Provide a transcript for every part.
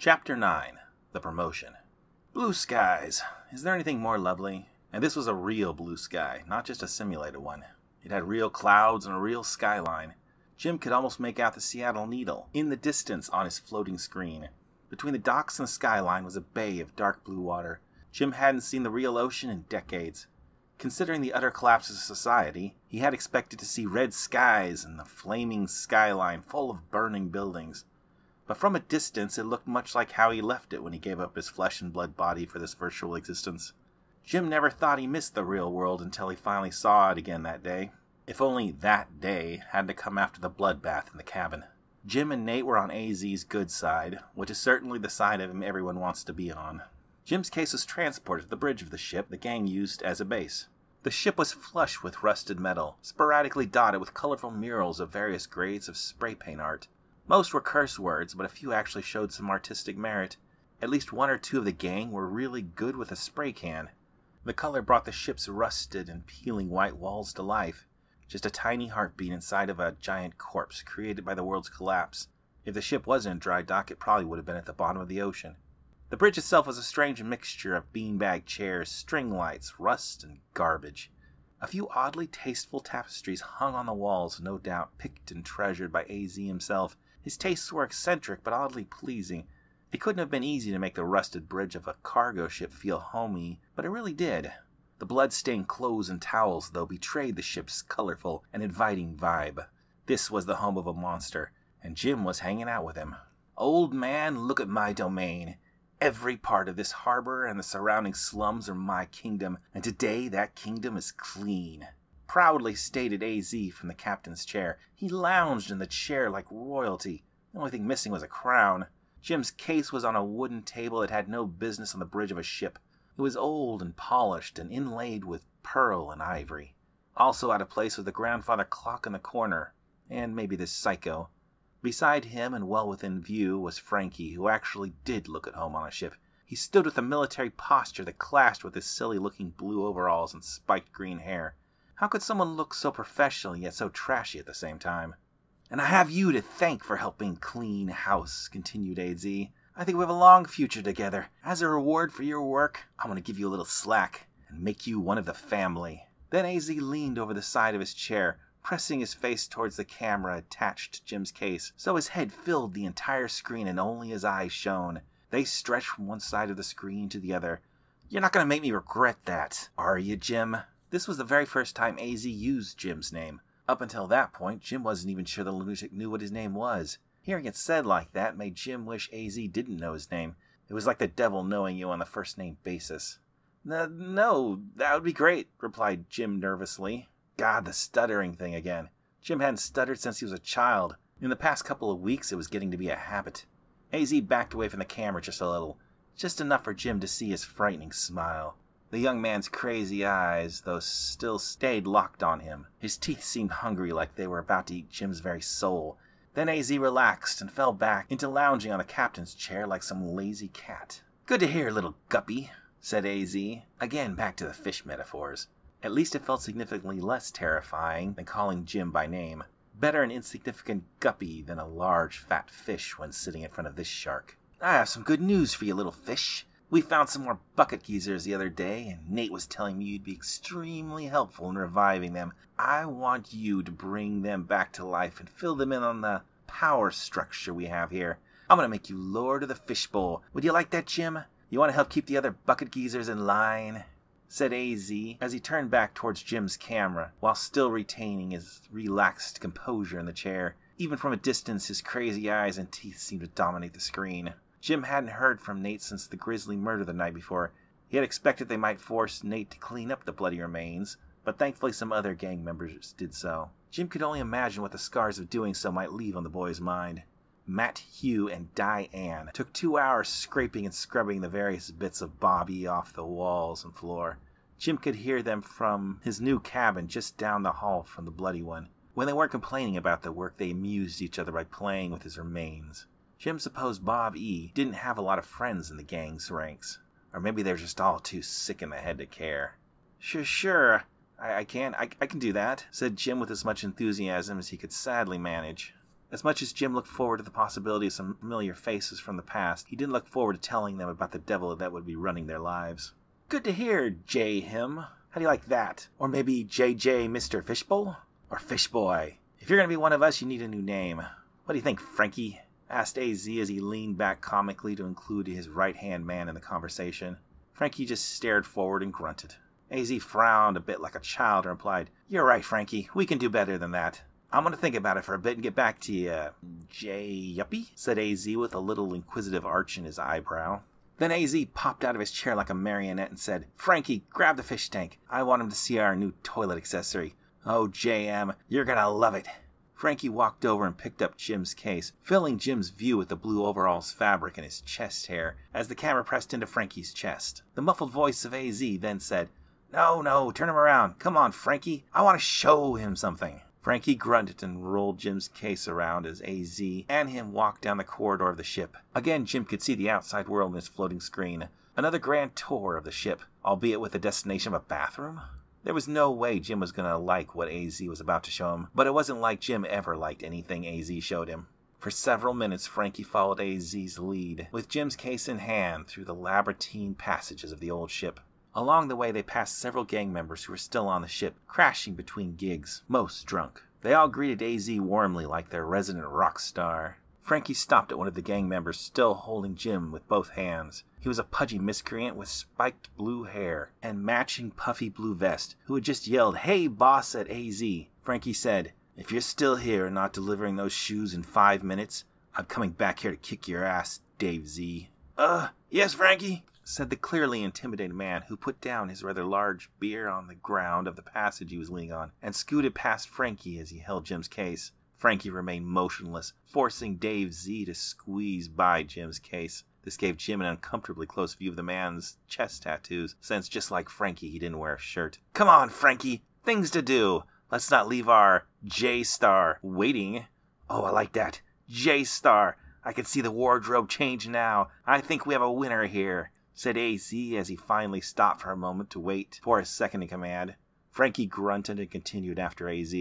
Chapter 9. The Promotion. Blue skies. Is there anything more lovely? And this was a real blue sky, not just a simulated one. It had real clouds and a real skyline. Jim could almost make out the Seattle Needle in the distance on his floating screen. Between the docks and the skyline was a bay of dark blue water. Jim hadn't seen the real ocean in decades. Considering the utter collapse of society, he had expected to see red skies and the flaming skyline full of burning buildings. But from a distance, it looked much like how he left it when he gave up his flesh and blood body for this virtual existence. Jim never thought he missed the real world until he finally saw it again that day. If only that day had to come after the bloodbath in the cabin. Jim and Nate were on AZ's good side, which is certainly the side of him everyone wants to be on. Jim's case was transported to the bridge of the ship the gang used as a base. The ship was flush with rusted metal, sporadically dotted with colorful murals of various grades of spray paint art. Most were curse words, but a few actually showed some artistic merit. At least one or two of the gang were really good with a spray can. The color brought the ship's rusted and peeling white walls to life. Just a tiny heartbeat inside of a giant corpse created by the world's collapse. If the ship wasn't in dry dock, it probably would have been at the bottom of the ocean. The bridge itself was a strange mixture of beanbag chairs, string lights, rust, and garbage. A few oddly tasteful tapestries hung on the walls, no doubt picked and treasured by AZ himself. His tastes were eccentric but oddly pleasing. It couldn't have been easy to make the rusted bridge of a cargo ship feel homey, but it really did. The blood-stained clothes and towels, though, betrayed the ship's colorful and inviting vibe. This was the home of a monster, and Jim was hanging out with him. "Old man, look at my domain. Every part of this harbor and the surrounding slums are my kingdom, and today that kingdom is clean," proudly stated AZ from the captain's chair. He lounged in the chair like royalty. The only thing missing was a crown. Jim's case was on a wooden table that had no business on the bridge of a ship. It was old and polished and inlaid with pearl and ivory. Also out of place was the grandfather clock in the corner, and maybe this psycho. Beside him and well within view was Frankie, who actually did look at home on a ship. He stood with a military posture that clashed with his silly-looking blue overalls and spiked green hair. How could someone look so professional yet so trashy at the same time? "And I have you to thank for helping clean house," continued AZ. "I think we have a long future together. As a reward for your work, I'm going to give you a little slack and make you one of the family." Then AZ leaned over the side of his chair, pressing his face towards the camera attached to Jim's case, so his head filled the entire screen and only his eyes shone. They stretched from one side of the screen to the other. "You're not going to make me regret that, are you, Jim?" This was the very first time AZ used Jim's name. Up until that point, Jim wasn't even sure the lunatic knew what his name was. Hearing it said like that made Jim wish AZ didn't know his name. It was like the devil knowing you on the first-name basis. No, that would be great," replied Jim nervously. God, the stuttering thing again. Jim hadn't stuttered since he was a child. In the past couple of weeks, it was getting to be a habit. AZ backed away from the camera just a little. Just enough for Jim to see his frightening smile. The young man's crazy eyes, though, still stayed locked on him. His teeth seemed hungry, like they were about to eat Jim's very soul. Then AZ relaxed and fell back into lounging on the captain's chair like some lazy cat. "Good to hear, little guppy," said AZ. Again, back to the fish metaphors. At least it felt significantly less terrifying than calling Jim by name. Better an insignificant guppy than a large, fat fish when sitting in front of this shark. "I have some good news for you, little fish. We found some more bucket geezers the other day, and Nate was telling me you'd be extremely helpful in reviving them. I want you to bring them back to life and fill them in on the power structure we have here. I'm going to make you Lord of the Fishbowl. Would you like that, Jim? You want to help keep the other bucket geezers in line?" said AZ as he turned back towards Jim's camera, while still retaining his relaxed composure in the chair. Even from a distance, his crazy eyes and teeth seemed to dominate the screen. Jim hadn't heard from Nate since the grisly murder the night before. He had expected they might force Nate to clean up the bloody remains, but thankfully some other gang members did so. Jim could only imagine what the scars of doing so might leave on the boy's mind. Matt, Hugh, and Diane took 2 hours scraping and scrubbing the various bits of Bobby off the walls and floor. Jim could hear them from his new cabin just down the hall from the bloody one. When they weren't complaining about the work, they amused each other by playing with his remains. Jim supposed Bob E. didn't have a lot of friends in the gang's ranks. Or maybe they're just all too sick in the head to care. Sure, I can do that," said Jim with as much enthusiasm as he could sadly manage. As much as Jim looked forward to the possibility of some familiar faces from the past, he didn't look forward to telling them about the devil that would be running their lives. Good to hear, J. Him. How do you like that? Or maybe JJ Mr. Fishbowl? Or Fishboy? If you're going to be one of us, you need a new name. What do you think, Frankie? Asked AZ as he leaned back comically to include his right-hand man in the conversation. Frankie just stared forward and grunted. AZ frowned a bit like a child and replied, You're right, Frankie. We can do better than that. I'm going to think about it for a bit and get back to you. Yuppie? Said AZ with a little inquisitive arch in his eyebrow. Then AZ popped out of his chair like a marionette and said, Frankie, grab the fish tank. I want him to see our new toilet accessory. Oh, JM, you're going to love it. Frankie walked over and picked up Jim's case, filling Jim's view with the blue overalls fabric and his chest hair as the camera pressed into Frankie's chest. The muffled voice of AZ then said, No, turn him around. Come on, Frankie. I want to show him something. Frankie grunted and rolled Jim's case around as AZ and him walked down the corridor of the ship. Again, Jim could see the outside world in his floating screen. Another grand tour of the ship, albeit with the destination of a bathroom. There was no way Jim was going to like what AZ was about to show him, but it wasn't like Jim ever liked anything AZ showed him. For several minutes, Frankie followed AZ's lead, with Jim's case in hand through the labyrinthine passages of the old ship. Along the way, they passed several gang members who were still on the ship, crashing between gigs, most drunk. They all greeted AZ warmly like their resident rock star. Frankie stopped at one of the gang members, still holding Jim with both hands. He was a pudgy miscreant with spiked blue hair and matching puffy blue vest, who had just yelled, Hey, boss, at AZ. Frankie said, If you're still here and not delivering those shoes in 5 minutes, I'm coming back here to kick your ass, Dave Z. Yes, Frankie, said the clearly intimidated man, who put down his rather large beer on the ground of the passage he was leaning on and scooted past Frankie as he held Jim's case. Frankie remained motionless, forcing Dave Z to squeeze by Jim's case. This gave Jim an uncomfortably close view of the man's chest tattoos, since just like Frankie, he didn't wear a shirt. Come on, Frankie! Things to do! Let's not leave our J-Star waiting. Oh, I like that. J-Star! I can see the wardrobe change now. I think we have a winner here, said AZ as he finally stopped for a moment to wait for his second in command. Frankie grunted and continued after AZ.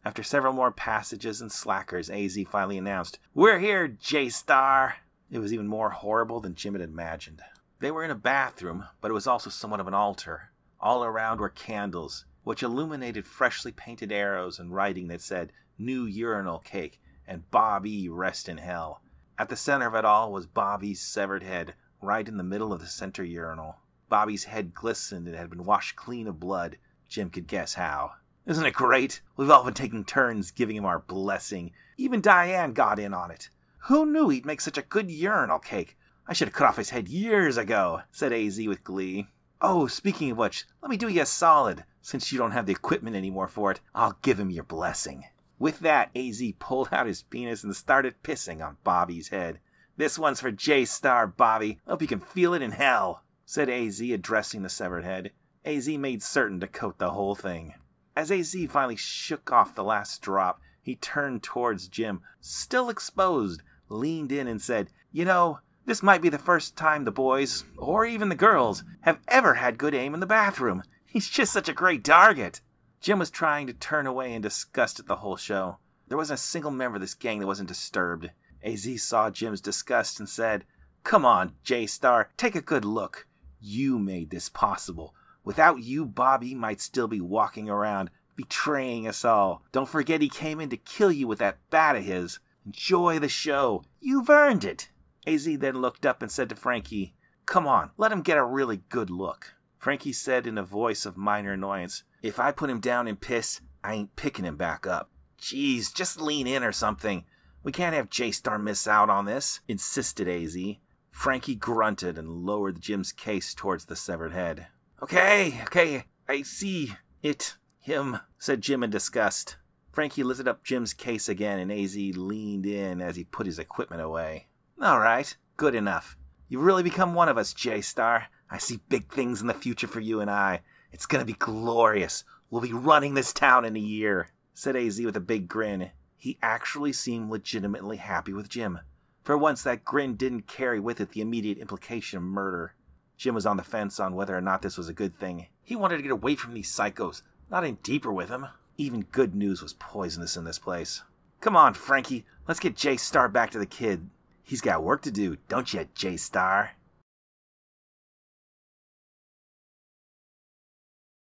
After several more passages and slackers, AZ finally announced, We're here, J-Star! It was even more horrible than Jim had imagined. They were in a bathroom, but it was also somewhat of an altar. All around were candles, which illuminated freshly painted arrows and writing that said, New Urinal Cake, and Bobby Rest in Hell. At the center of it all was Bobby's severed head, right in the middle of the center urinal. Bobby's head glistened and had been washed clean of blood. Jim could guess how. Isn't it great? We've all been taking turns giving him our blessing. Even Diane got in on it. Who knew he'd make such a good urinal cake? I should have cut off his head years ago, said AZ with glee. Oh, speaking of which, let me do you a solid. Since you don't have the equipment anymore for it, I'll give him your blessing. With that, AZ pulled out his penis and started pissing on Bobby's head. This one's for J-Star, Bobby. Hope you can feel it in hell, said AZ, addressing the severed head. AZ made certain to coat the whole thing. As AZ finally shook off the last drop, he turned towards Jim, still exposed, leaned in and said, You know, this might be the first time the boys, or even the girls, have ever had good aim in the bathroom. He's just such a great target. Jim was trying to turn away in disgust at the whole show. There wasn't a single member of this gang that wasn't disturbed. AZ saw Jim's disgust and said, Come on, J-Star, take a good look. You made this possible. Without you, Bobby might still be walking around, betraying us all. Don't forget he came in to kill you with that bat of his. Enjoy the show. You've earned it. AZ then looked up and said to Frankie, Come on, let him get a really good look. Frankie said in a voice of minor annoyance, If I put him down in piss, I ain't picking him back up. Jeez, just lean in or something. We can't have J-Star miss out on this, insisted AZ. Frankie grunted and lowered Jim's case towards the severed head. Okay, I see him, said Jim in disgust. Frankie lifted up Jim's case again and AZ leaned in as he put his equipment away. All right, good enough. You've really become one of us, J-Star. I see big things in the future for you and I. It's gonna be glorious. We'll be running this town in a year, said AZ with a big grin. He actually seemed legitimately happy with Jim. For once, that grin didn't carry with it the immediate implication of murder. Jim was on the fence on whether or not this was a good thing. He wanted to get away from these psychos, not in deeper with them. Even good news was poisonous in this place. Come on, Frankie, let's get J-Star back to the kid. He's got work to do, don't you, J-Star?